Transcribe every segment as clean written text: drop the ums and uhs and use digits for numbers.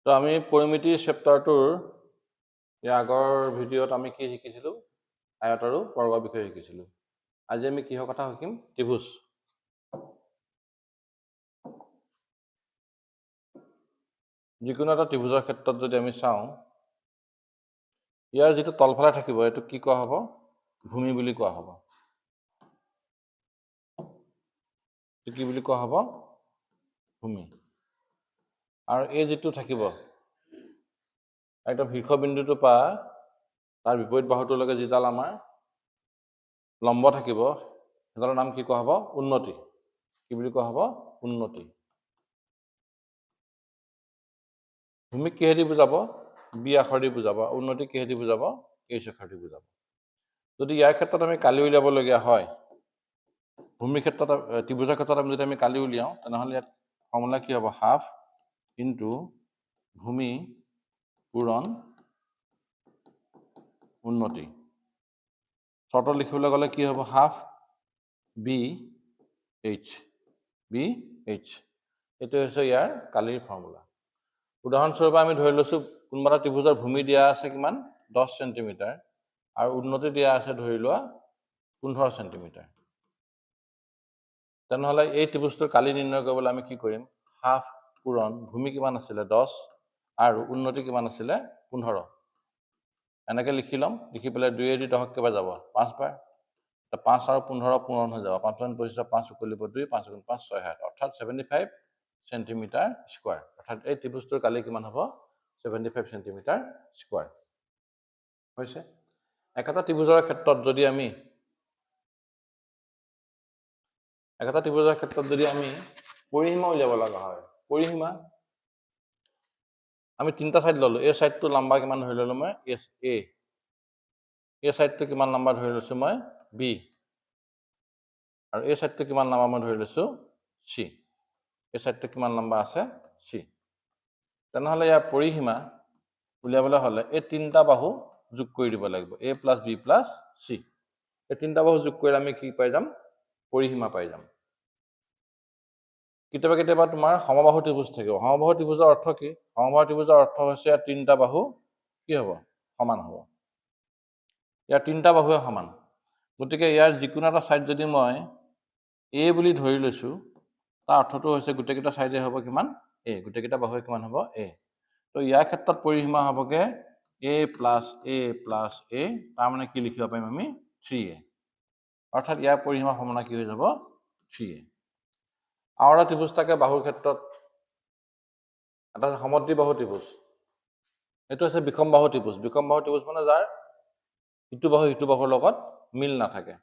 তো আমি পৰিমিতি চেপ্টাৰটোৰ আগৰ ভিডিঅ'ত আমি কি শিকিছিলোঁ? আয়ত আৰু বৰ্গৰ বিষয়ে শিকিছিলোঁ। আজি আমি কিহৰ কথা শিকিম? ত্ৰিভুজ। যিকোনো এটা ত্ৰিভুজৰ ক্ষেত্ৰত যদি আমি চাওঁ, ইয়াৰ যিটো তলফালে থাকিব এইটো কি কোৱা হ'ব? ভূমি বুলি কোৱা হ'ব। কি বুলি কোৱা হ'ব? ভূমি। আৰু এই যিটো থাকিব একদম শীৰ্ষবিন্দুটোৰ পৰা তাৰ বিপৰীত বাহুটোলৈকে যিডাল আমাৰ লম্ব থাকিব সেইডালৰ নাম কি কোৱা হ'ব? উন্নতি। কি বুলি কোৱা হ'ব? উন্নতি। ভূমিক কিহেদি বুজাব? বি আখৰ দি বুজাব। উন্নতি কিহেদি বুজাব? এইচ আখৰ দি বুজাব। যদি ইয়াৰ ক্ষেত্ৰত আমি কালি উলিয়াবলগীয়া হয়, ভূমিৰ ক্ষেত্ৰত ত্ৰিভুজৰ ক্ষেত্ৰত আমি যদি কালি উলিয়াওঁ, তেনেহ'লে ইয়াত ফৰ্মুলা কি হ'ব? হাফ ইনটু ভূমি পূৰণ উন্নতি। চৰ্টত লিখিবলৈ গ'লে কি হ'ব? Half B H. B H এইটো হৈছে ইয়াৰ কালিৰ ফৰ্মুলা। উদাহৰণস্বৰূপে আমি ধৰি লৈছোঁ কোনোবা এটা ত্ৰিভুজৰ ভূমি দিয়া আছে কিমান? 10 চেণ্টিমিটাৰ আৰু উন্নতি দিয়া আছে ধৰি লোৱা 15 চেণ্টিমিটাৰ। তেনেহ'লে এই ত্ৰিভুজটোৰ কালি নিৰ্ণয় কৰিবলৈ আমি কি কৰিম? হাফ পূৰণ ভূমি কিমান আছিলে? 10 আৰু উন্নতি কিমান আছিলে? 15। এনেকৈ লিখি ল'ম। লিখি পেলাই 2 দি 10 কেইবাৰ যাব? 5 বাৰ। 5 আৰু 15 পূৰণ হৈ যাব। 5 × 25 5 উকলিব 2, 5 × 5 6 7, অৰ্থাৎ 75 চেণ্টিমিটাৰ স্কোৱাৰ। অৰ্থাৎ এই ত্ৰিভুজটোৰ কালি কিমান হ'ব? 75 চেণ্টিমিটাৰ স্কোৱাৰ। হৈছে। একেটা ত্ৰিভুজৰ ক্ষেত্ৰত যদি আমি পৰিসীমা উলিয়াব লগা হয়, পৰিসীমা আমি তিনিটা ছাইড ল'লোঁ। এই ছাইডটো লম্বা কিমান ধৰি ল'লোঁ মই? এ। এই ছাইডটো কিমান লম্বা ধৰি লৈছোঁ মই? বি। আৰু এই ছাইডটো কিমান লম্বা মই ধৰি লৈছোঁ? চি। এই ছাইডটো কিমান লম্বা আছে? চি। তেনেহ'লে ইয়াৰ পৰিসীমা উলিয়াবলৈ হ'লে এই তিনিটা বাহু যোগ কৰি দিব লাগিব। A plus B plus C. এই তিনিটা বাহু যোগ কৰিলে আমি কি পাই যাম? পৰিসীমা পাই যাম। কেতিয়াবা কেতিয়াবা তোমাৰ সমবাহু ত্ৰিভুজ থাকিব। সমবাহু ত্ৰিভুজৰ অৰ্থ কি? সমবাহু ত্ৰিভুজৰ অৰ্থ হৈছে ইয়াৰ তিনিটা বাহু কি হ'ব? সমান হ'ব। ইয়াৰ তিনিটা বাহুৱে সমান। গতিকে ইয়াৰ যিকোনো এটা ছাইড যদি মই এ বুলি ধৰি লৈছোঁ, তাৰ অৰ্থটো হৈছে গোটেইকেইটা ছাইডে হ'ব কিমান? এ। গোটেইকেইটা বাহুৱে কিমান হ'ব? এ। তো ইয়াৰ ক্ষেত্ৰত পৰিসীমা হ'বগৈ এ প্লাছ এ প্লাছ এ, তাৰমানে কি লিখিব পাৰিম আমি? 3a। অৰ্থাৎ ইয়াৰ পৰিসীমা সমান কি হৈ যাব? 3a। আৰু এটা ত্ৰিভুজ থাকে বাহুৰ ক্ষেত্ৰত, এটা সমদ্বিবাহু ত্ৰিভুজ। এইটো হৈছে বিষম বাহু ত্ৰিভুজ। বিষম বাহু ত্ৰিভুজ মানে যাৰ ইটো বাহুৰ লগত মিল নাথাকে।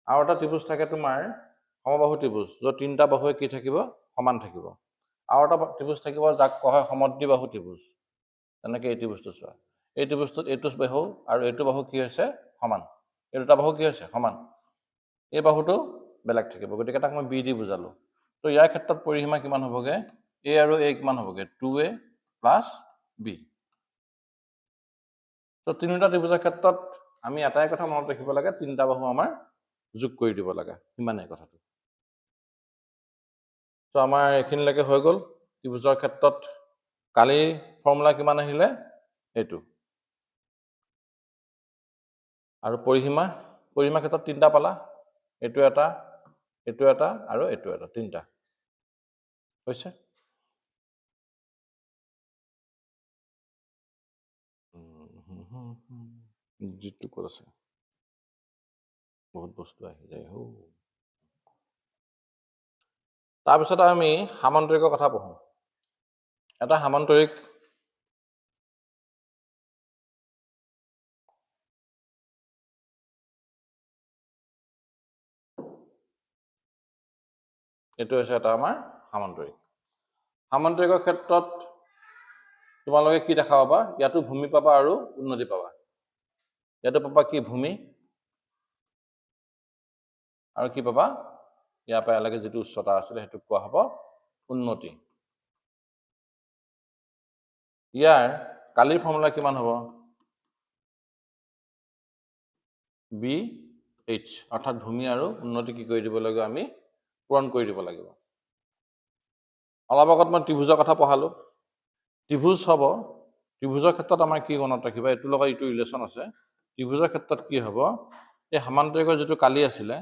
আৰু এটা ত্ৰিভুজ থাকে তোমাৰ সমবাহু ত্ৰিভুজ, য'ত তিনিটা বাহুৱে কি থাকিব? সমান থাকিব। আৰু এটা ত্ৰিভুজ থাকিব যাক কোৱা হয় সমদ্বিবাহু ত্ৰিভুজ। তেনেকৈ এই ত্ৰিভুজটো চোৱা। এই ত্ৰিভুজটোত এইটো বাহু আৰু এইটো বাহু কি হৈছে? সমান। এই দুটা বাহু কি হৈছে? সমান। এই বাহুটো বেলেগ থাকিব। গতিকে তাক মই বি দি বুজালোঁ। তো ইয়াৰ ক্ষেত্ৰত পৰিসীমা কিমান হ'বগৈ? এ আৰু এ কিমান হ'বগৈ? 2a plus B. তো তিনিটা ত্ৰিভুজৰ ক্ষেত্ৰত আমি এটাই কথা মনত ৰাখিব লাগে, তিনিটা বাহু আমাৰ যোগ কৰি দিব লাগে। সিমানেই কথাটো। তো আমাৰ এইখিনিলৈকে হৈ গ'ল। ত্ৰিভুজৰ ক্ষেত্ৰত কালি ফৰ্মুলা কিমান আহিলে? এইটো। আৰু পৰিসীমা ক্ষেত্ৰত তিনিটা পালা। এইটো এটা, এইটো এটা আৰু এইটো এটা, তিনিটা। হৈছে? যিটো ক'ত আছে? বহুত বস্তু আহি যায়। তাৰপিছত আমি সামান্তৰিকৰ কথা পঢ়োঁ। এটা সামান্তৰিক এইটো হৈছে এটা আমাৰ সামান্তৰিক। সামান্তৰিকৰ ক্ষেত্ৰত তোমালোকে কি দেখা পাবা? ইয়াতো ভূমি পাবা আৰু উন্নতি পাবা। ইয়াতো পাবা কি? ভূমি। আৰু কি পাবা? ইয়াৰ পৰা ইয়ালৈকে যিটো উচ্চতা আছিলে সেইটোক কোৱা হ'ব উন্নতি। ইয়াৰ কালিৰ ফৰ্মুলা কিমান হ'ব? বি এইচ, অৰ্থাৎ ভূমি আৰু উন্নতি কি কৰি দিব লাগিব? আমি পূৰণ কৰি দিব লাগিব। অলপ আগত মই ত্ৰিভুজৰ কথা পঢ়ালোঁ। ত্ৰিভুজ হ'ব, ত্ৰিভুজৰ ক্ষেত্ৰত আমাৰ কি মনত ৰাখিবা, এইটোৰ লগত এইটো ৰিলেশ্যন আছে। ত্ৰিভুজৰ ক্ষেত্ৰত কি হ'ব, এই সামান্তৰিকৰ যিটো কালি আছিলে,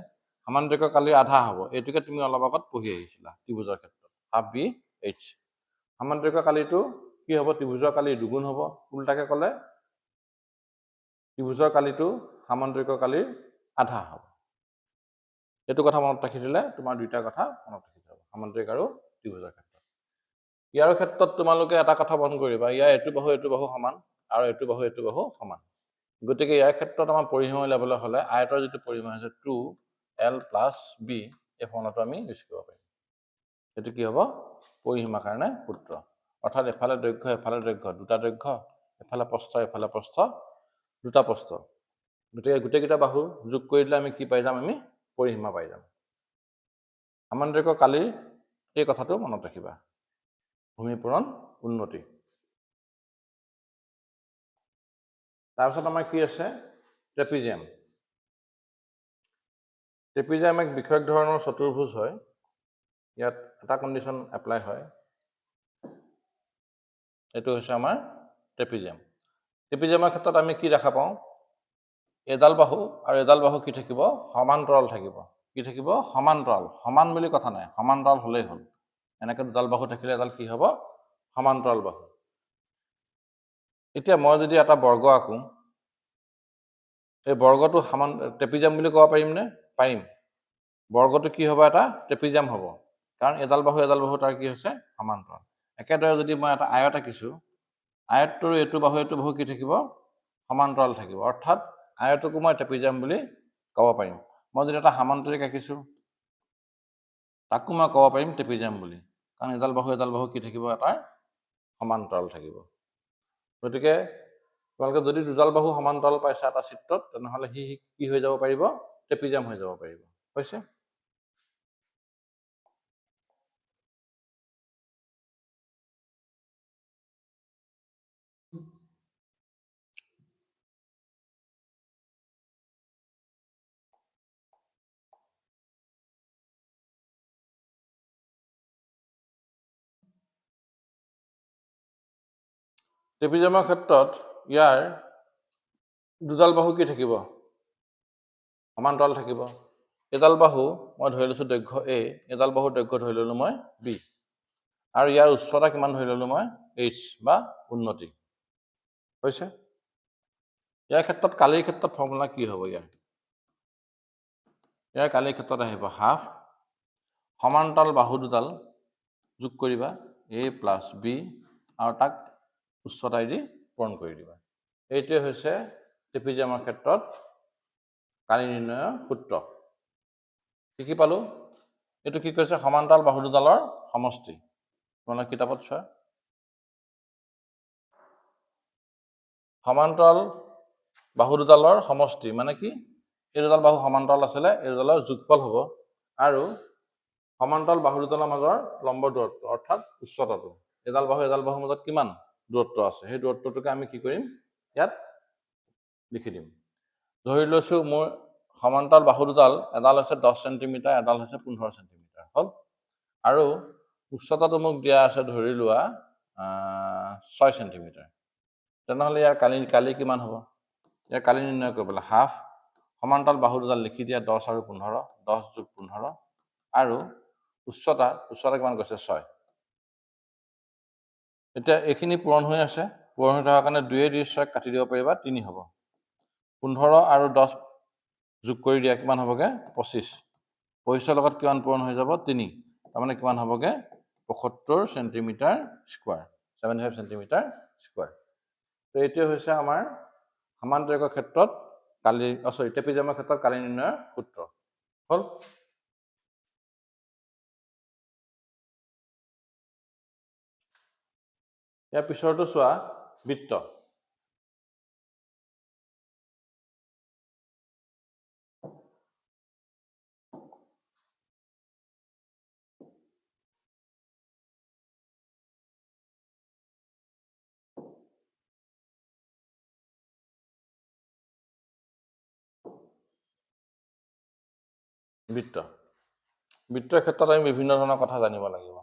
সামান্তৰিকৰ কালিৰ আধা হ'ব। এইটোকে তুমি অলপ আগত পঢ়ি আহিছিলা ত্ৰিভুজৰ ক্ষেত্ৰত, হাফ বি এইচ। সামান্তৰিকৰ কালিটো কি হ'ব, ত্ৰিভুজৰ কালি দুগুণ হ'ব। উল্টাকে ক'লে ত্ৰিভুজৰ কালিটো সামান্তৰিকৰ কালিৰ আধা হ'ব। এইটো কথা মনত ৰাখি দিলে তোমাৰ দুইটা কথা মনত ৰাখি যাব, সামান্তৰিক আৰু ত্ৰিভুজৰ ক্ষেত্ৰত। ইয়াৰ ক্ষেত্ৰত তোমালোকে এটা কথা মন কৰিবা, ইয়াৰ এইটো বাহু সমান আৰু এইটো বাহু সমান। গতিকে ইয়াৰ ক্ষেত্ৰত আমাৰ পৰিসীমা উলিয়াবলৈ হ'লে আয়তৰ যিটো পৰিসীমা হৈছে 2l + b, এই ফৰ্মুলাটো আমি ইউজ কৰিব পাৰিম। এইটো কি হ'ব, পৰিসীমাৰ কাৰণে সূত্ৰ। অৰ্থাৎ এফালে দৈৰ্ঘ্য এফালে দৈৰ্ঘ্য, দুটা দৈৰ্ঘ্য, এফালে প্ৰস্থ এফালে প্ৰস্থ, দুটা প্ৰস্থ। গতিকে গোটেইকেইটা বাহু যোগ কৰি দিলে আমি কি পাই যাম, আমি পৰিসীমা পাই যাম। সামান্তৰিকৰ কালিৰ এই কথাটো মনত ৰাখিবা, ভূমিপূৰণ উন্নতি। তাৰপিছত আমাৰ কি আছে, ট্ৰেপিজিয়াম। ট্ৰেপিজিয়াম এক বিষয়ক ধৰণৰ চতুৰ্ভুজ হয়। ইয়াত এটা কণ্ডিশ্যন এপ্লাই হয়, এইটো হৈছে আমাৰ ট্ৰেপিজিয়াম। ট্ৰেপিজিয়ামৰ ক্ষেত্ৰত আমি কি দেখা পাওঁ, এডাল বাহু আৰু এডাল বাহু কি থাকিব, সমান্তৰাল থাকিব। কি থাকিব, সমান্তৰাল। সমান বুলি কথা নাই, সমান্তৰাল হ'লেই হ'ল। এনেকৈ দুডাল বাহু থাকিলে এডাল কি হ'ব, সমান্তৰাল বাহু। এতিয়া মই যদি এটা বৰ্গ আঁকো, এই বৰ্গটো ট্ৰেপিজিয়াম বুলি ক'ব পাৰিমনে? পাৰিম। বৰ্গটো কি হ'ব, এটা ট্ৰেপিজিয়াম হ'ব, কাৰণ এডাল বাহু তাৰ কি হৈছে, সমান্তৰাল। একেদৰে যদি মই এটা আয়ত আঁকিছোঁ, আয়তটোৰ এইটো বাহু কি থাকিব, সমান্তৰাল থাকিব। অৰ্থাৎ আয়তকো মই ট্ৰেপিজিয়াম বুলি ক'ব পাৰিম। মই যদি এটা সামান্তৰিক আঁকিছোঁ, তাকো মই ক'ব পাৰিম ট্ৰেপিজিয়াম বুলি, কাৰণ এডাল বাহু কি থাকিব, এটা সমান্তৰাল থাকিব। গতিকে তোমালোকে যদি দুডাল বাহু সমান্তৰাল পাইছা এটা চিত্ৰত, তেনেহ'লে সি কি হৈ যাব পাৰিব, ট্ৰেপিজিয়াম হৈ যাব পাৰিব। হৈছে? ট্ৰেপিজিয়ামৰ ক্ষেত্ৰত ইয়াৰ দুডাল বাহু কি থাকিব, সমান্তৰাল থাকিব। এডাল বাহু মই ধৰি লৈছোঁ দৈৰ্ঘ্য a, এডাল বাহুৰ দৈৰ্ঘ্য ধৰি ল'লোঁ মই b, আৰু ইয়াৰ উচ্চতা কিমান ধৰি ল'লোঁ মই h বা উন্নতি। হৈছে? ইয়াৰ ক্ষেত্ৰত কালিৰ ক্ষেত্ৰত ফৰ্মুলা কি হ'ব, ইয়াৰ কালিৰ ক্ষেত্ৰত আহিব হাফ, সমান্তৰাল বাহু দুডাল যোগ কৰিবা a + b, আৰু তাক উচ্চতাই দি পূৰণ কৰি দিবা। এইটোৱে হৈছে ট্ৰেপিজিয়ামৰ ক্ষেত্ৰত কালি নিৰ্ণয়ৰ সূত্ৰ। কি পালোঁ, এইটো কি কৈছে, সমান্তৰাল বাহু দুডালৰ সমষ্টি। তোমালোকে কিতাপত চোৱা, সমান্তৰাল বাহু দুডালৰ সমষ্টি মানে কি, এই দুডাল বাহু সমান্তৰাল আছিলে, এই দুডালৰ যোগফল হ'ব, আৰু সমান্তৰাল বাহু দুডালৰ মাজৰ লম্ব দূৰত্ব অৰ্থাৎ উচ্চতাটো, এডাল বাহুৰ মাজত কিমান দূৰত্ব আছে, সেই দূৰত্বটোকে আমি কি কৰিম, ইয়াত লিখি দিম। ধৰি লৈছোঁ মোৰ সমান্তৰাল বাহু দুডাল, এডাল হৈছে 10 চেণ্টিমিটাৰ, এডাল হৈছে 15 চেণ্টিমিটাৰ হ'ল, আৰু উচ্চতাটো মোক দিয়া আছে ধৰি লোৱা 6 চেণ্টিমিটাৰ। তেনেহ'লে ইয়াৰ কালি কিমান হ'ব, ইয়াৰ কালি নিৰ্ণয় কৰিবলৈ হাফ, সমান্তৰাল বাহু দুডাল লিখি দিয়া 10 আৰু 15, 10 + 15, আৰু উচ্চতা কিমান কৈছে 6। এতিয়া এইখিনি পূৰণ হৈ আছে, পূৰণ হৈ থকাৰ কাৰণে 2 দি 6 কাটি দিব পাৰিবা, 3 হ'ব। 15 আৰু 10 যোগ কৰি দিয়া কিমান হ'বগৈ, 25। 25ৰ লগত কিমান পূৰণ হৈ যাব, 3, তাৰমানে কিমান হ'বগৈ, 75 চেণ্টিমিটাৰ স্কুৱাৰ, 75 চেণ্টিমিটাৰ স্কুৱাৰ। তো এইটোৱে হৈছে আমাৰ সামান্তৰিকৰ ক্ষেত্ৰত ট্ৰেপিজিয়ামৰ ক্ষেত্ৰত কালি নিৰ্ণয়ৰ সূত্ৰ হ'ল। ইয়াৰ পিছৰটো চোৱা, বৃত্ত। বৃত্তৰ ক্ষেত্ৰত আমি বিভিন্ন ধৰণৰ কথা জানিব লাগিব।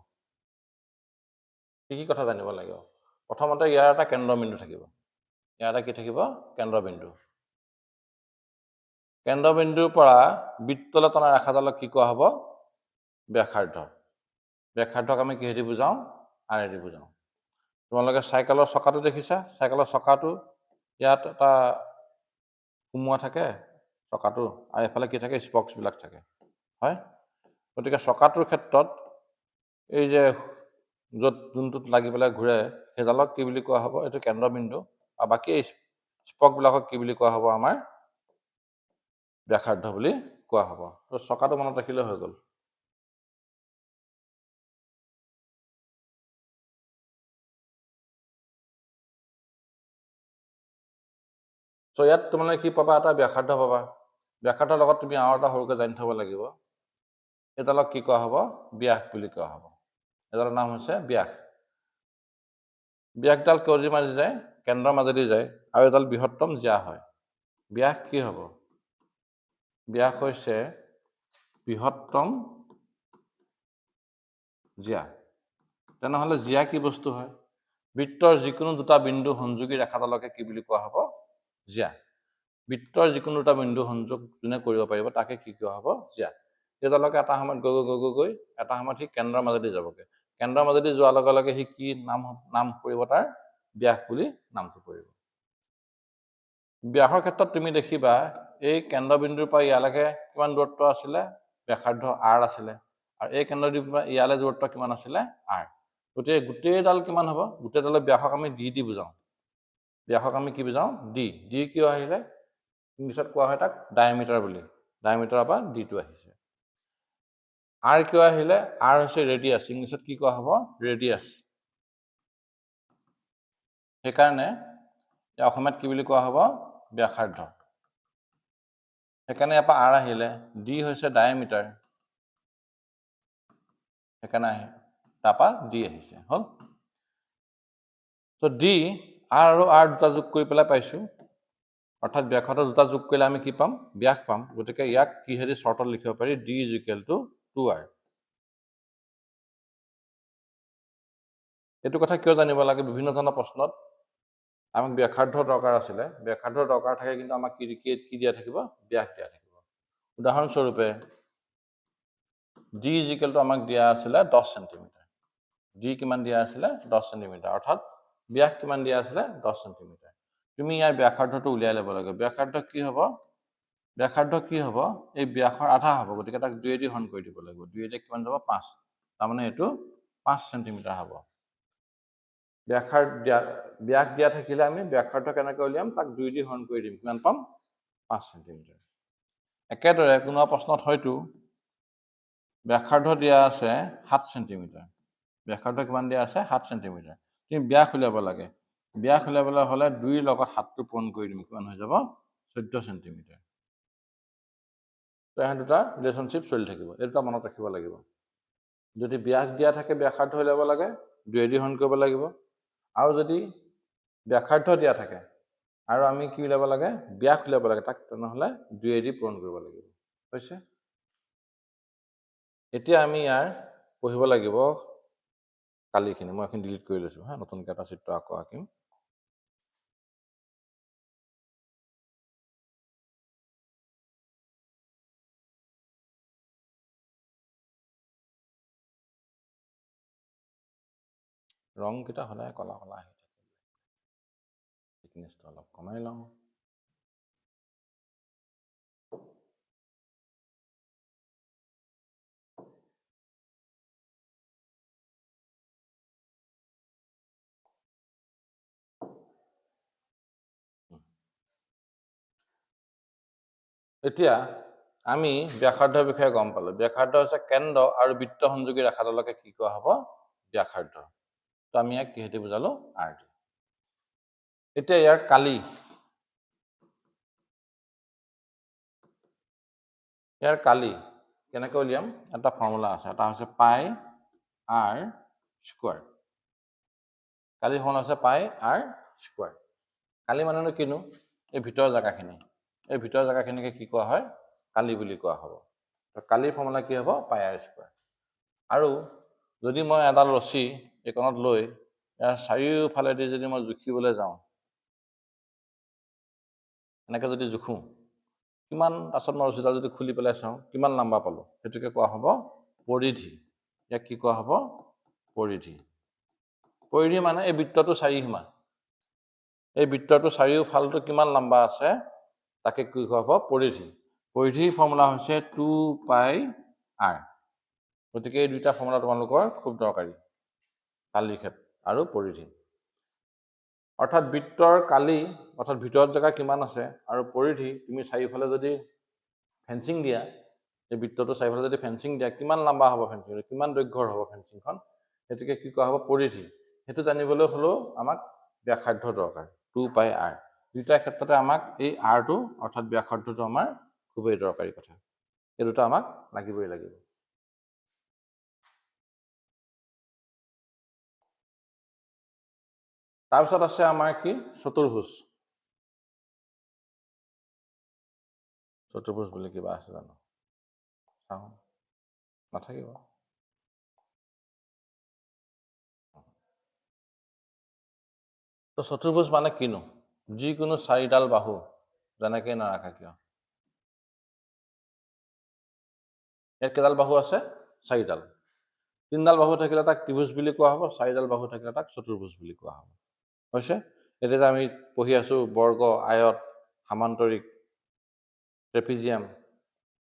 কি কথা জানিব লাগিব, প্ৰথমতে ইয়াৰ এটা কেন্দ্ৰবিন্দু থাকিব, ইয়াৰ এটা কি থাকিব? কেন্দ্ৰবিন্দু। কেন্দ্ৰবিন্দুৰ পৰা বৃত্তলৈ টনা ৰেখাডালক কি কোৱা হ'ব? ব্যাসাৰ্ধ। ব্যাসাৰ্ধক আমি কিহেদি বুজাওঁ? আৰেদি বুজাওঁ। তোমালোকে চাইকেলৰ চকাটো দেখিছা? চাইকেলৰ চকাটো ইয়াত এটা সোমোৱা থাকে চকাটো, আৰু এইফালে কি থাকে? স্পক্সবিলাক থাকে, হয়? গতিকে চকাটোৰ ক্ষেত্ৰত এই যে য'ত যোনটোত লাগি পেলাই ঘূৰে সেইডালক কি বুলি কোৱা হ'ব? এইটো কেন্দ্ৰবিন্দু। আৰু বাকী স্পকবিলাকক কি বুলি কোৱা হ'ব? আমাৰ ব্যাসাৰ্ধ বুলি কোৱা হ'ব। তো চকাটো মনত ৰাখিলে হৈ গ'ল। চ' ইয়াত তোমালোকে কি পাবা? এটা ব্যাসাৰ্ধ পাবা। ব্যাসাৰ্ধৰ লগত তুমি আৰু এটা সৰুকৈ জানি থ'ব লাগিব, এইডালক কি কোৱা হ'ব? ব্যাস বুলি কোৱা হ'ব। এইডালৰ নাম হৈছে ব্যাস। ব্যাসডাল ক'ৰ মাজেদি যায়? কেন্দ্ৰৰ মাজেদি যায়, আৰু এডাল বৃহত্তম জিয়া হয়। ব্যাস কি হ'ব? ব্যাস হৈছে বৃহত্তম জিয়া। তেনেহ'লে জিয়া কি বস্তু হয়? বৃত্তৰ যিকোনো দুটা বিন্দু সংযোগী ৰেখাডালকে কি বুলি কোৱা হ'ব? জিয়া। বৃত্তৰ যিকোনো দুটা বিন্দু সংযোগ যোনে কৰিব পাৰিব তাকে কি কোৱা হ'ব? জিয়া। সেইডালকে এটা সময়ত গৈ এটা সময়ত সি কেন্দ্ৰৰ মাজেদি যাবগৈ। কেন্দ্ৰৰ মাজেদি যোৱাৰ লগে লগে সি কি নাম পৰিব? তাৰ ব্যাস বুলি নামটো পৰিব। ব্যাসৰ ক্ষেত্ৰত তুমি দেখিবা এই কেন্দ্ৰবিন্দুৰ পৰা ইয়ালৈকে কিমান দূৰত্ব আছিলে? ব্যাসাৰ্ধ R আছিলে। আৰু এই কেন্দ্ৰবিন্দুৰ পৰা ইয়ালৈ দূৰত্ব কিমান আছিলে? R। গতিকে গোটেইডাল কিমান হ'ব? গোটেইডালৰ ব্যাসক আমি ডি বুজাওঁ। ব্যাসক আমি কি বুজাওঁ? ডি কিয় আহিলে? ইংলিছত কোৱা হয় তাক ডায়ামিটাৰ বুলি। ডায়ামিটাৰৰ পৰা ডিটো আহিছে। R কিয় আহিলে? R হৈছে ৰেডিয়াছ। ইংলিছত কি কোৱা হ'ব? ৰেডিয়াছ। সেইকাৰণে অসমীয়াত কি বুলি কোৱা হ'ব? ব্যাসাৰ্ধ। সেইকাৰণে ইয়াৰ পৰা R আহিলে। ডি হৈছে ডায়ামিটাৰ, সেইকাৰণে তাৰপৰা ডি আহিছে, হ'ল? ত' ডি আৰু R দুটা যোগ কৰি পেলাই পাইছোঁ, অৰ্থাৎ ব্যাসাৰ্ধ দুটা যোগ কৰিলে আমি কি পাম? ব্যাস পাম। গতিকে ইয়াক কিহেদি চৰ্টত লিখিব পাৰি? D is equal to 2R। এইটো কথা কিয় জানিব লাগে? বিভিন্ন ধৰণৰ প্ৰশ্নত আমাক ব্যাসাৰ্ধ দৰকাৰ আছিলে, ব্যাসাৰ্ধ দৰকাৰ থাকে, কিন্তু আমাক কি দিয়া থাকিব? ব্যাস দিয়া থাকিব। উদাহৰণস্বৰূপে ডি ইজ ইকুৱেল টু আমাক দিয়া আছিলে 10 চেণ্টিমিটাৰ। ডি কিমান দিয়া আছিলে? 10 চেণ্টিমিটাৰ। অৰ্থাৎ ব্যাস কিমান দিয়া আছিলে? 10 চেণ্টিমিটাৰ। তুমি ইয়াৰ ব্যাসাৰ্ধটো উলিয়াই ল'ব লাগে। ব্যাসাৰ্ধ কি হ'ব? ব্যাসাৰ্ধ কি হ'ব? এই ব্যাসৰ আধা হ'ব, গতিকে তাক 2 দি হৰণ কৰি দিব লাগিব। 2 দি কিমান যাব? 5। তাৰমানে এইটো 5 চেণ্টিমিটাৰ হ'ব। ব্যাস দিয়া থাকিলে আমি ব্যাসাৰ্ধ কেনেকৈ উলিয়াম? তাক 2 দি হৰণ কৰি দিম। কিমান পাম? 5 চেণ্টিমিটাৰ। একেদৰে কোনো প্ৰশ্নত হয়তো ব্যাসাৰ্ধ দিয়া আছে 7 চেণ্টিমিটাৰ। ব্যাসাৰ্ধ কিমান দিয়া আছে? 7 চেণ্টিমিটাৰ। তুমি ব্যাস উলিয়াব লাগে। ব্যাস উলিয়াবলৈ হ'লে 2ৰ লগত 7টো পূৰণ কৰি দিম, কিমান হৈ যাব? 14 চেণ্টিমিটাৰ। তো এই দুটা ৰিলেশ্যনশ্বিপ চলি থাকিব। এই দুটা মনত ৰাখিব লাগিব। যদি ব্যাস দিয়া থাকে ব্যাসাৰ্ধ উলিয়াব লাগে, 2 দি হৰণ কৰিব লাগিব। আৰু যদি ব্যাসাৰ্ধ দিয়া থাকে আৰু আমি কি উলিয়াব লাগে? ব্যাস উলিয়াব লাগে, তাক তেনেহ'লে 2 দি পূৰণ কৰিব লাগিব। হৈছে? এতিয়া আমি ইয়াৰ পঢ়িব লাগিব কালিখিনি। মই এইখিনি ডিলিট কৰি লৈছোঁ, নতুনকৈ এটা চিত্ৰ আকৌ আঁকিম। ৰংকেইটা সদায় কলা কলা আহি থাকে। থিকনেছটো অলপ কমাই লওঁ। এতিয়া আমি ব্যাসাৰ্ধৰ বিষয়ে গম পালোঁ। ব্যাসাৰ্ধ হৈছে কেন্দ্ৰ আৰু বৃত্ত সংযোগী ৰেখাডালকে কি কোৱা হ'ব? ব্যাসাৰ্ধ। তো আমি ইয়াক কিহেদি বুজালো? R দি। এতিয়া ইয়াৰ কালি, কেনেকৈ উলিয়াম? এটা ফৰ্মুলা আছে, এটা হৈছে পাই R স্কোৱাৰ। কালিৰ ফৰ্মুলা হৈছে পাই R স্কোৱাৰ। কালি মানেনো কিনো? এই ভিতৰৰ জেগাখিনি। এই ভিতৰৰ জেগাখিনিকে কি কোৱা হয়? কালি বুলি কোৱা হ'ব। কালিৰ ফৰ্মুলা কি হ'ব? পাই R স্কোৱাৰ। আৰু যদি মই এডাল ৰছী এইকণত লৈ ইয়াৰ চাৰিওফালেদি যদি মই জুখিবলৈ যাওঁ, এনেকৈ যদি জোখোঁ, কিমান, পাছত মই ৰছীডাল যদি খুলি পেলাই চাওঁ কিমান লাম্বা পালোঁ, সেইটোকে কোৱা হ'ব পৰিধি। ইয়াক কি কোৱা হ'ব? পৰিধি। পৰিধি মানে এই বৃত্তটো চাৰিসীমা, এই বৃত্তটো চাৰিওফালটো কিমান লাম্বা আছে তাকে কি কোৱা হ'ব? পৰিধি। পৰিধিৰ ফৰ্মুলা হৈছে 2πr। গতিকে এই দুইটা ফৰ্মুলা তোমালোকৰ খুব দৰকাৰী, কালিৰ ক্ষেত্ৰত আৰু পৰিধি। অৰ্থাৎ বৃত্তৰ কালি অৰ্থাৎ ভিতৰত জেগা কিমান আছে আৰু পৰিধি তুমি চাৰিওফালে যদি ফেন্সিং দিয়া, এই বৃত্তটো চাৰিওফালে যদি ফেন্সিং দিয়া কিমান লাম্বা হ'ব ফেন্সিং, কিমান দৈৰ্ঘ্যৰ হ'ব ফেন্সিংখন, সেইটোকে কি কোৱা হ'ব? পৰিধি। সেইটো জানিবলৈ হ'লেও আমাক ব্যাসাৰ্ধ দৰকাৰ, 2πr। দুইটাৰ ক্ষেত্ৰতে আমাক এই আৰটো অৰ্থাৎ ব্যাসাৰ্ধটো আমাৰ খুবেই দৰকাৰী কথা, এই দুটা আমাক লাগিবই লাগিব। তাৰপিছত আছে আমাৰ কি? চতুৰ্ভুজ। চতুৰ্ভুজ বুলি কিবা আছে জানো? চাওঁ, নাথাকিব। তো চতুৰ্ভুজ মানে কিনো? যিকোনো চাৰিডাল বাহু যেনেকৈ নাৰাখা কিয়, ইয়াত কেইডাল বাহু আছে? চাৰিডাল। তিনিডাল বাহু থাকিলে তাক ত্ৰিভুজ বুলি কোৱা হ'ব, চাৰিডাল বাহু থাকিলে তাক চতুৰ্ভুজ বুলি কোৱা হ'ব। হৈছে? এতিয়া যে আমি পঢ়ি আছোঁ বৰ্গ, আয়ত, সামান্তৰিক, ট্ৰেপিজিয়াম,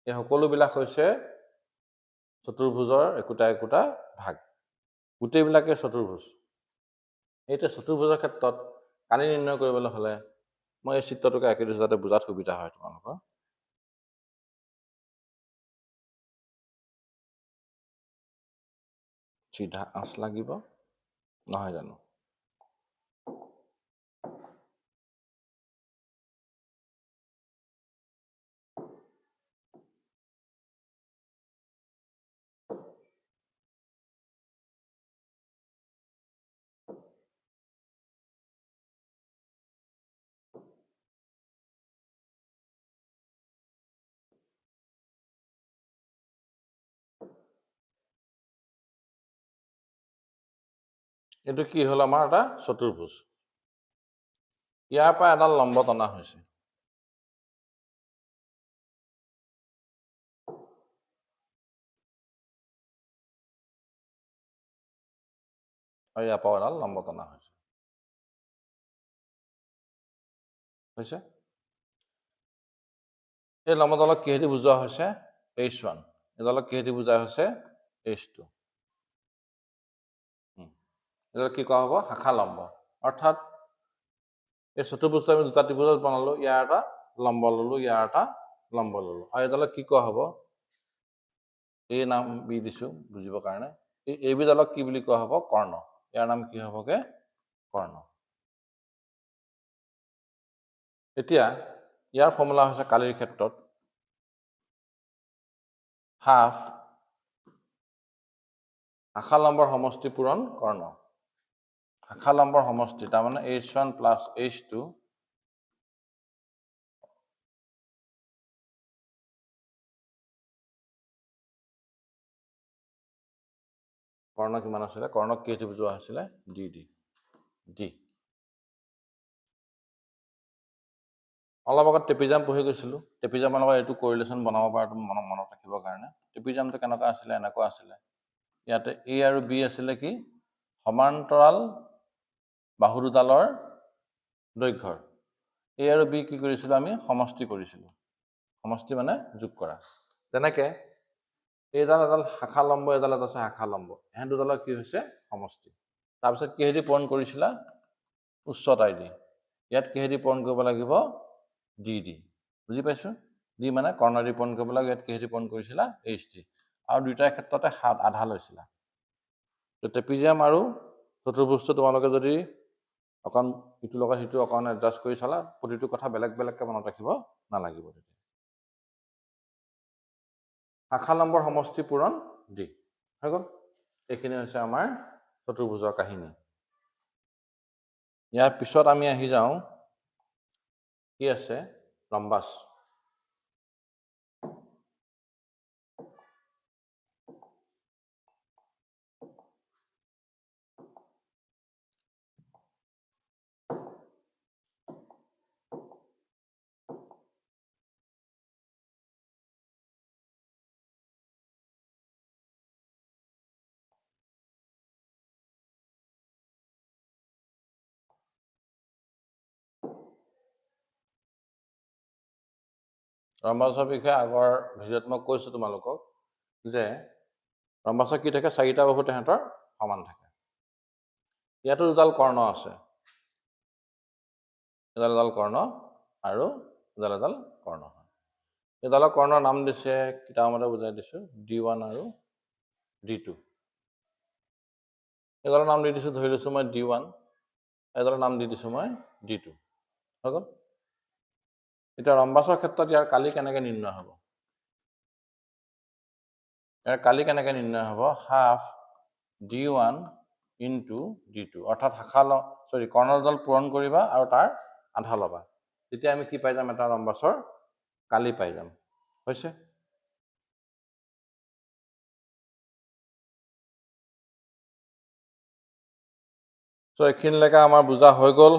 এই সকলোবিলাক হৈছে চতুৰ্ভুজৰ একোটা একোটা ভাগ, গোটেইবিলাকে চতুৰ্ভুজ। এতিয়া চতুৰ্ভুজৰ ক্ষেত্ৰত কালি নিৰ্ণয় কৰিবলৈ হ'লে মই এই চিত্ৰটোকে আঁকি দিছোঁ যাতে বুজাত সুবিধা হয় তোমালোকৰ। চিধা আঁচ লাগিব, নহয় জানো? এইটো কি হ'ল? আমাৰ এটা চতুৰ্ভুজ। ইয়াৰ পৰা এডাল লম্ব টনা হৈছে, আৰু ইয়াৰ পৰা এডাল লম্ব টনা হৈছে। হৈছে? এই লম্বডালক কিহেদি বুজোৱা হৈছে? H1। এইডালক কিহেদি বুজোৱা হৈছে? H2। এইডাল কি কোৱা হ'ব? শাখা লম্ব। অৰ্থাৎ এই চতুৰ্ভুজটো আমি দুটা ত্ৰিভুজত বনালো, ইয়াৰ এটা লম্ব ল'লো, ইয়াৰ এটা লম্ব ল'লো, আৰু এইডালক কি কোৱা হ'ব? এই নাম বি দিছোঁ বুজিবৰ কাৰণে। এই বিডালক কি বুলি কোৱা হ'ব? কৰ্ণ। ইয়াৰ নাম কি হ'বগে? কৰ্ণ। এতিয়া ইয়াৰ ফৰ্মুলা হৈছে কালিৰ ক্ষেত্ৰত হাফ শাখা লম্বৰ সমষ্টি পূৰণ কৰ্ণ। শাখা লম্বৰ সমষ্টি তাৰমানে H1 প্লাছ H2 কৰ্ণ কিমান আছিলে? কৰ্ণক কিহেদি বুজোৱা হৈছিলে? ডি। অলপ আগত ট্ৰেপিজাম পঢ়ি গৈছিলোঁ, ট্ৰেপিজামৰ লগত এইটো কৰিলেশ্যন বনাব পৰা মনত ৰাখিবৰ কাৰণে। ট্ৰেপিজামটো কেনেকুৱা আছিলে? এনেকুৱা আছিলে। ইয়াতে এ আৰু বি আছিলে কি? সমান্তৰাল বাহু দুডালৰ দৈৰ্ঘ্যৰ। এ আৰু বি কি কৰিছিলোঁ আমি? সমষ্টি কৰিছিলোঁ। সমষ্টি মানে যোগ কৰা। যেনেকৈ এইডাল এডাল শাখা লম্ব, এডাল এটা আছে শাখা লম্ব, এহেঁত দুডালৰ কি হৈছে? সমষ্টি। তাৰপিছত কিহেদি পূৰণ কৰিছিলা? উচ্চতাই দি। ইয়াত কিহেদি পূৰণ কৰিব লাগিব? ডি। বুজি পাইছোঁ? ডি মানে কৰ্ণদি পূৰণ কৰিব লাগে। ইয়াত কিহেদি পূৰণ কৰিছিলা? H দি। আৰু দুইটাৰ ক্ষেত্ৰতে আধা লৈছিলা। ট্ৰেপিজিয়াম আৰু চতুৰ্ভুজটো তোমালোকে যদি অকণ ইটোৰ লগত সিটো অকণ এডজাষ্ট কৰি চালা, প্ৰতিটো কথা বেলেগ বেলেগকৈ মনত ৰাখিব নালাগিব। শাখা লম্বৰ সমষ্টি পূৰণ ডি হৈ গ'ল। এইখিনি হৈছে আমাৰ চতুৰ্ভুজৰ কাহিনী। ইয়াৰ পিছত আমি আহি যাওঁ, কি আছে? লম্বাচ। ৰম্বাছৰ বিষয়ে আগৰ ভিডিঅ'ত মই কৈছোঁ তোমালোকক যে ৰম্বাছৰ কি থাকে, 4টা বাহু তেহেঁতৰ সমান থাকে। ইয়াতো দুডাল কৰ্ণ আছে, এডাল এডাল কৰ্ণ আৰু এডাল এডাল কৰ্ণ হয়। এডালৰ কৰ্ণৰ নাম দিছে কিতাপমতে বুজাই দিছোঁ D1 আৰু D2। এডালৰ নাম দি দিছোঁ, ধৰি লৈছোঁ মই D1, এডালৰ নাম দি দিছোঁ মই D2। হৈ গ'ল। এতিয়া ৰম্বাছৰ ক্ষেত্ৰত ইয়াৰ কালি কেনেকৈ নিৰ্ণয় হ'ব? ইয়াৰ কালি কেনেকৈ নিৰ্ণয় হ'ব? হাফ D1 ইনটু D2, অৰ্থাৎ কৰ্ণডাল পূৰণ কৰিবা আৰু তাৰ আধা ল'বা। তেতিয়া আমি কি পাই যাম? এটা ৰম্বাছৰ কালি পাই যাম। হৈছে? এইখিনিলৈকে আমাৰ বুজা হৈ গ'ল।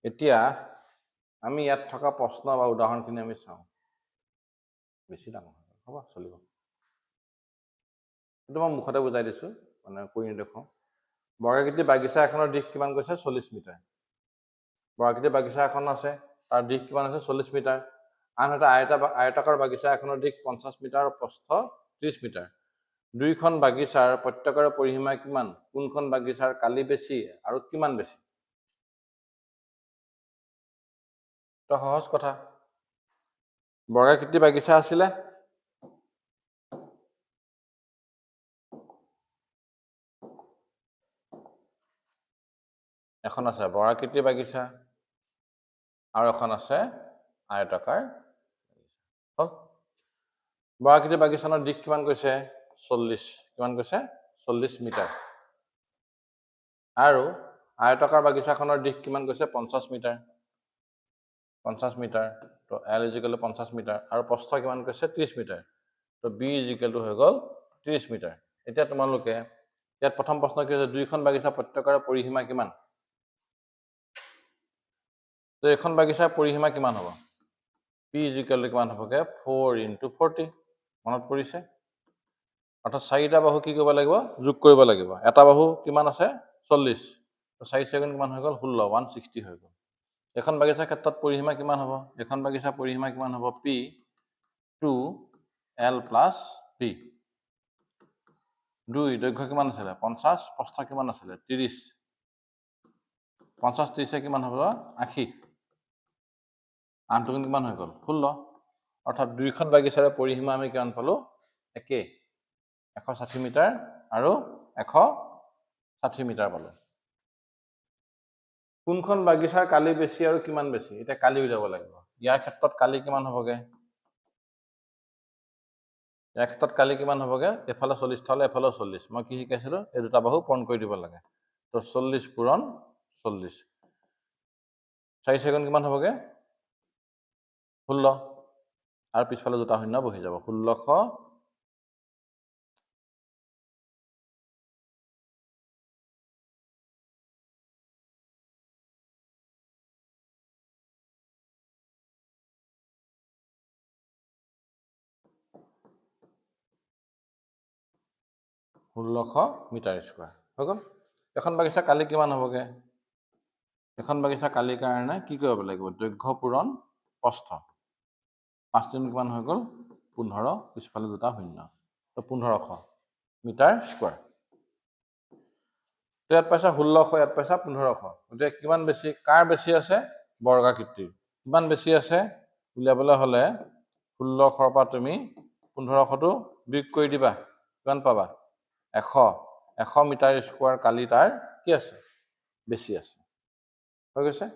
এতিয়া আমি ইয়াত থকা প্ৰশ্ন বা উদাহৰণখিনি আমি চাওঁ। বেছি ডাঙৰ হ'ব, চলিব। এইটো মই মুখতে বুজাই দিছোঁ, মানে কৰি নেদেখাওঁ। বৰ্গাকৃতি বাগিচা এখনৰ দিশ কিমান কৈছে? 40 মিটাৰ। বৰ্গাকৃতি বাগিচা এখন আছে, তাৰ দিশ কিমান আছে? 40 মিটাৰ। আনহাতে আয়তাকাৰ বাগিচা এখনৰ দিশ 50 মিটাৰ আৰু প্ৰস্থ 30 মিটাৰ। দুইখন বাগিচাৰ প্ৰত্যেকৰে পৰিসীমা কিমান? কোনখন বাগিচাৰ কালি বেছি আৰু কিমান বেছি? তো সহজ কথা। বৰ্গাকৃতি বাগিচা আছিলে, এখন আছে বৰ্গাকৃতি বাগিচা আৰু এখন আছে আয়তাকাৰ। বৰ্গাকৃতি বাগিচানৰ দিশ কিমান কৈছে? 40। কিমান কৈছে? 40 মিটাৰ। আৰু আয়তাকাৰ বাগিচাখনৰ দিশ কিমান কৈছে? 50 মিটাৰ। 50 মিটাৰ। তো L = 50 মিটাৰ আৰু প্ৰস্থ কিমান কৈছে? 30 মিটাৰ। তো B = হৈ গ'ল 30 মিটাৰ। এতিয়া তোমালোকে ইয়াত প্ৰথম প্ৰশ্ন কি হৈছে? দুইখন বাগিচা প্ৰত্যেকৰে পৰিসীমা কিমান? তো এখন বাগিচাৰ পৰিসীমা কিমান হ'ব? P = কিমান হ'বগে? 4 × 40। মনত পৰিছে? অৰ্থাৎ 4টা বাহু কি কৰিব লাগিব? যোগ কৰিব লাগিব। এটা বাহু কিমান আছে? 40। 4 × 4 কিমান হৈ গ'ল? 16, 160 হৈ গ'ল। এখন বাগিচাৰ ক্ষেত্ৰত পৰিসীমা কিমান হ'ব? এখন বাগিচাৰ পৰিসীমা কিমান হ'ব? P 2L + P। 2 দৈৰ্ঘ্য কিমান আছিলে? 50, প্ৰস্থ কিমান আছিলে? 30। 50 30 কিমান হ'ব? 80। 8 কিমান হৈ গ'ল? 16। অৰ্থাৎ দুইখন বাগিচাৰে পৰিসীমা আমি কিমান পালোঁ? একে, 160 মিটাৰ আৰু 160 মিটাৰ পালোঁ। কোনখন বাগিচাৰ কালি বেছি আৰু কিমান বেছি? এতিয়া কালি উলিয়াব লাগিব। ইয়াৰ ক্ষেত্ৰত কালি কিমান হ'বগে? ইয়াৰ ক্ষেত্ৰত কালি কিমান হ'বগে? এফালে 40 হ'লে এফালে 40। মই কি শিকাইছিলোঁ? এই দুটা বাহু পূৰণ কৰি দিব লাগে। তো 40 পূৰণ 40। 4 × 4 কিমান হ'বগে? 16। আৰু পিছফালে দুটা শূন্য বহি যাব। 1600 মিটাৰ স্কোৱাৰ। হৈ গ'ল? এখন বাগিচা কালি কিমান হ'বগে? এখন বাগিচা কালিৰ কাৰণে কি কৰিব লাগিব? দৈৰ্ঘ্য পূৰণ প্ৰস্থ। 5 × 3 কিমান হৈ গ'ল? 15। পিছফালে দুটা শূন্য। তো 1500 মিটাৰ স্কোৱাৰ। তো ইয়াত পাইছা 1600, ইয়াত পাইছা 1500। গতিকে কিমান বেছি? কাৰ বেছি আছে? বৰ্গাকৃতিৰ। কিমান বেছি আছে? উলিয়াবলৈ হ'লে 1600ৰ পৰা তুমি 1500টো বিয়োগ কৰি দিবা। কিমান পাবা? 100। 100 মিটাৰ স্কোৱাৰ কালি তাৰ কি আছে? বেছি আছে। হৈ গৈছে?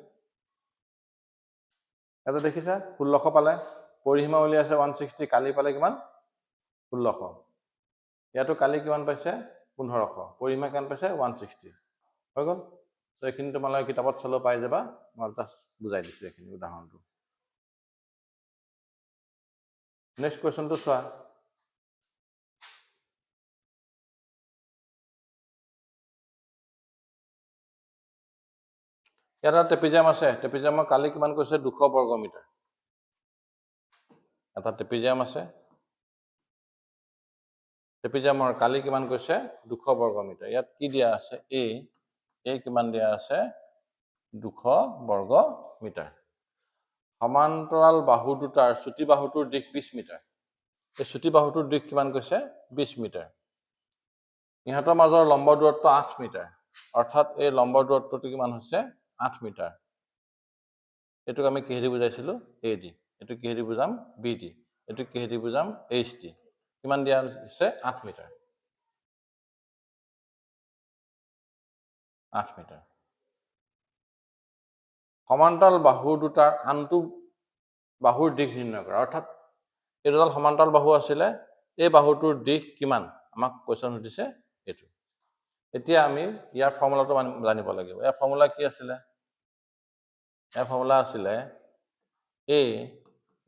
এটা দেখিছা? 1600 পালে, পৰিসীমা উলিয়াইছে 160, কালি পালে কিমান? 1600। ইয়াতো কালি কিমান পাইছে? 1500। পৰিসীমা কিমান পাইছে? 160। হৈ গ'ল? তো এইখিনি তোমালোকে কিতাপত চালেও পাই যাবা। মই জাষ্ট বুজাই দিছোঁ এইখিনি উদাহৰণটো। নেক্সট কুৱেশ্যনটো চোৱা। ইয়াত এটা ট্ৰেপিজিয়াম আছে। ট্ৰেপিজিয়ামৰ কালি কিমান কৈছে? 200 বৰ্গ মিটাৰ। এটা ট্ৰেপিজিয়াম আছে। ট্ৰেপিজিয়ামৰ কালি কিমান কৈছে? 200 বৰ্গ মিটাৰ। ইয়াত কি দিয়া আছে? A কিমান দিয়া আছে? 200 বৰ্গ মিটাৰ। সমান্তৰাল বাহু দুটাৰ চুটি বাহুটোৰ দিশ 20 মিটাৰ। এই চুটি বাহুটোৰ দিশ কিমান কৈছে? 20 মিটাৰ। ইহঁতৰ মাজৰ লম্ব দূৰত্ব 8 মিটাৰ। অৰ্থাৎ এই লম্ব দূৰত্বটো কিমান হৈছে? 8 মিটাৰ। এইটোক আমি কিহেদি বুজাইছিলোঁ? এ দি। এইটো কিহেদি বুজাম? বি দি। এইটো কিহেদি বুজাম? H D. কিমান দিয়া হৈছে? 8 মিটাৰ। 8 মিটাৰ। সমান্তৰাল বাহু দুটাৰ আনটো বাহুৰ দিশ নিৰ্ণয় কৰা। অৰ্থাৎ এই দুডাল সমান্তৰাল বাহু আছিলে, এই বাহুটোৰ দিশ কিমান? আমাক কুৱেশ্যন সুধিছে এইটো। এতিয়া আমি ইয়াৰ ফৰ্মুলাটো জানিব লাগিব। ইয়াৰ ফৰ্মুলা কি আছিলে? ইয়াৰ ফৰ্মুলা আছিলে এ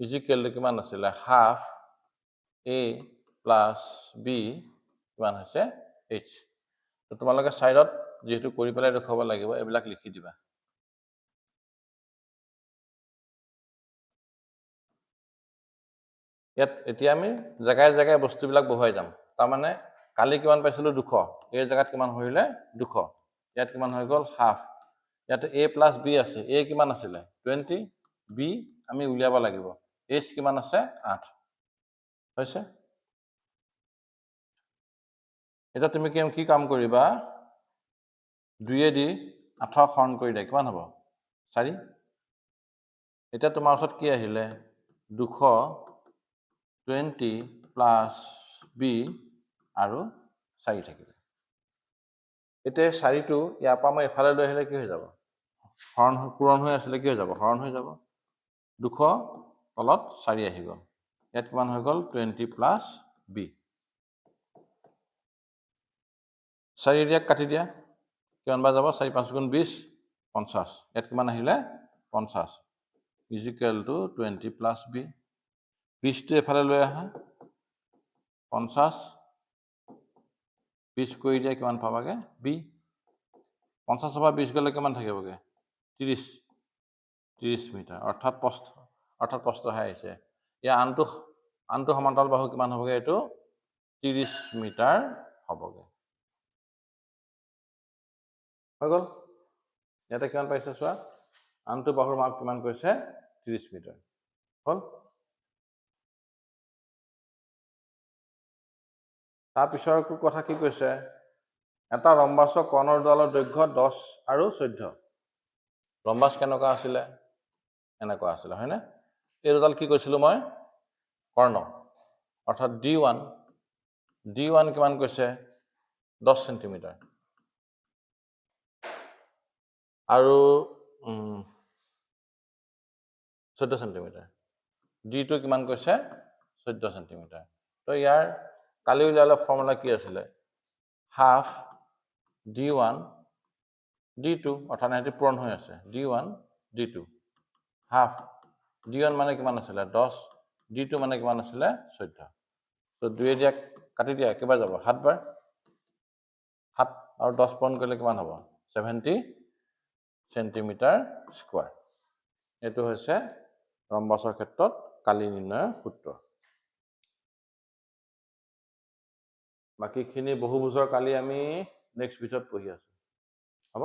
ইজিকেল কিমান আছিলে? হাফ এ প্লাছ বি কিমান হৈছে? এইচ। তো তোমালোকে ছাইডত যিহেতু কৰি পেলাই দেখুৱাব লাগিব, এইবিলাক লিখি দিবা। ইয়াত এতিয়া আমি জেগাই জেগাই বস্তুবিলাক বহুৱাই যাম। তাৰমানে কালি কিমান পাইছিলোঁ? 200। এই জেগাত কিমান হৈলে? 200। ইয়াত কিমান হৈ গ'ল? হাফ। ইয়াতে এ প্লাছ বি আছে। এ কিমান আছিলে? 20। বি আমি উলিয়াব লাগিব। এইচ কিমান আছে? 8 হৈছে। এতিয়া তুমি কি কাম কৰিবা? 2 দি 8 হৰণ কৰি দিয়া। কিমান হ'ব? 4। এতিয়া তোমাৰ ওচৰত কি আহিলে? 220 প্লাছ বি আৰু 4 থাকিলে। এতিয়া 4টো ইয়াৰ পৰা মই এফালে লৈ আহিলে কি হৈ যাব? পূৰণ হৈ আছিলে, কি হৈ যাব? হৰণ হৈ যাব। 200 তলত 4 আহি গ'ল। ইয়াত কিমান হৈ গ'ল? 20 প্লাছ বি। 4 দিয়া কাটি দিয়া। কিমান বাৰ যাব? 4 5 গুণ 20, 50। ইয়াত কিমান আহিলে? 50 ইজিকেল টু 20 প্লাছ বি। 20টো এফালে লৈ আহা। 50 20 কৰি দিয়া, কিমান পাবাগে? বি। 50 পৰা 20 গ'লে কিমান থাকিবগে? 30। 30 মিটাৰ। অৰ্থাৎ প্ৰস্থহে আহিছে। ইয়াৰ আনটো সমান্তৰাল বাহু কিমান হ'বগে? এইটো 30 মিটাৰ হ'বগে। হৈ গ'ল। ইয়াতে কিমান পাইছে চোৱা? আনটো বাহুৰ মাপ কিমান কৈছে? 30 মিটাৰ। হ'ল। তাৰপিছৰ কথা কি কৈছে? এটা ৰম্বাসৰ কৰ্ণৰ দুডালৰ দৈৰ্ঘ্য 10 আৰু 14। ৰম্বাস কেনেকুৱা আছিলে? এনেকুৱা আছিলে, হয়নে? এই দুডাল কি কৈছিলোঁ মই? কৰ্ণ। অৰ্থাৎ D1 কিমান কৈছে? 10 চেণ্টিমিটাৰ। আৰু 14 চেণ্টিমিটাৰ। D2 কিমান কৈছে? 14 চেণ্টিমিটাৰ। তো ইয়াৰ কালি উলিয়ালে ফৰ্মুলা কি আছিলে? হাফ D1 D2, অৰ্থাৎ সিহঁতি পূৰণ হৈ আছে। D1 D2 হাফ D1 মানে কিমান আছিলে? 10। D2 মানে কিমান আছিলে? 14। তো 2 দিয়া কাটি দিয়া, কেইবাৰ যাব? 7 বাৰ। 7 আৰু 10 পূৰণ কৰিলে কিমান হ'ব? 70 চেণ্টিমিটাৰ স্কোৱাৰ। এইটো হৈছে ৰম্বাসৰ ক্ষেত্ৰত কালি নিৰ্ণয়ৰ সূত্ৰ। বাকীখিনি বহুভুজৰ কালি আমি নেক্সট ভিডিঅ'ত পঢ়ি আছোঁ। হ'ব?